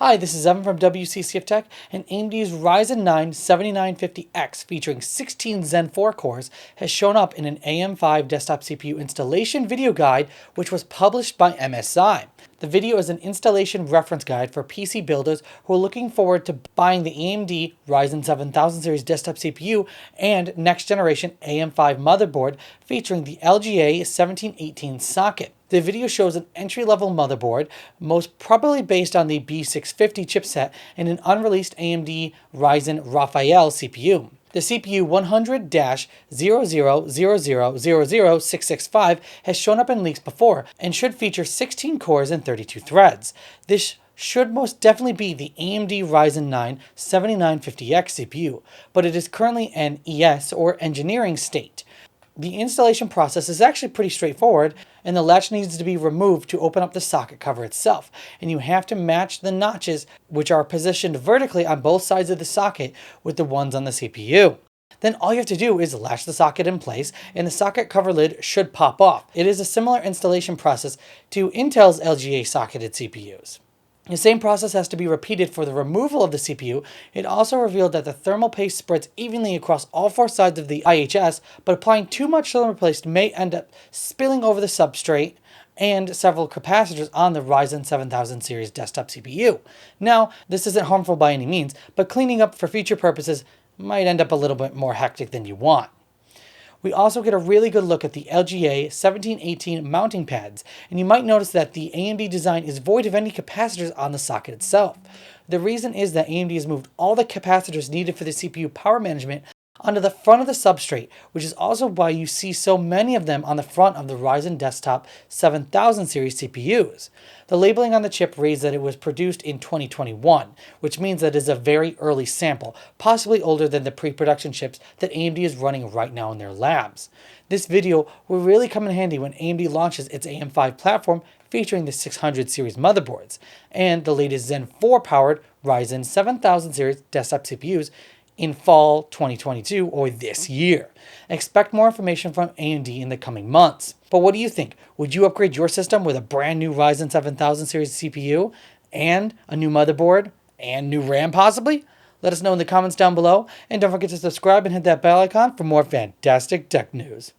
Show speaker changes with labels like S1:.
S1: Hi, this is Evan from WCCF Tech, and AMD's Ryzen 9 7950X featuring 16 Zen 4 cores has shown up in an AM5 desktop CPU installation video guide which was published by MSI. The video is an installation reference guide for PC builders who are looking forward to buying the AMD Ryzen 7000 series desktop CPU and next generation AM5 motherboard featuring the LGA 1718 socket. The video shows an entry-level motherboard, most probably based on the B650 chipset and an unreleased AMD Ryzen Raphael CPU. The CPU 100-00000665 has shown up in leaks before and should feature 16 cores and 32 threads. This should most definitely be the AMD Ryzen 9 7950X CPU, but it is currently an ES or engineering state. The installation process is actually pretty straightforward, and the latch needs to be removed to open up the socket cover itself, and you have to match the notches which are positioned vertically on both sides of the socket with the ones on the CPU. Then all you have to do is latch the socket in place and the socket cover lid should pop off. It is a similar installation process to Intel's LGA socketed CPUs. The same process has to be repeated for the removal of the CPU. It also revealed that the thermal paste spreads evenly across all four sides of the IHS, but applying too much thermal paste may end up spilling over the substrate and several capacitors on the Ryzen 7000 series desktop CPU. Now, this isn't harmful by any means, but cleaning up for future purposes might end up a little bit more hectic than you want. We also get a really good look at the LGA 1718 mounting pads, and you might notice that the AMD design is void of any capacitors on the socket itself. The reason is that AMD has moved all the capacitors needed for the CPU power management onto the front of the substrate, which is also why you see so many of them on the front of the Ryzen desktop 7000 series CPUs. The labeling on the chip reads that it was produced in 2021, which means that it is a very early sample, possibly older than the pre-production chips that AMD is running right now in their labs. This video will really come in handy when AMD launches its AM5 platform featuring the 600 series motherboards and the latest Zen 4 powered Ryzen 7000 series desktop CPUs in fall 2022 or this year. Expect more information from AMD in the coming months. But what do you think? Would you upgrade your system with a brand new Ryzen 7000 series CPU and a new motherboard and new RAM possibly? Let us know in the comments down below, and don't forget to subscribe and hit that bell icon for more fantastic tech news.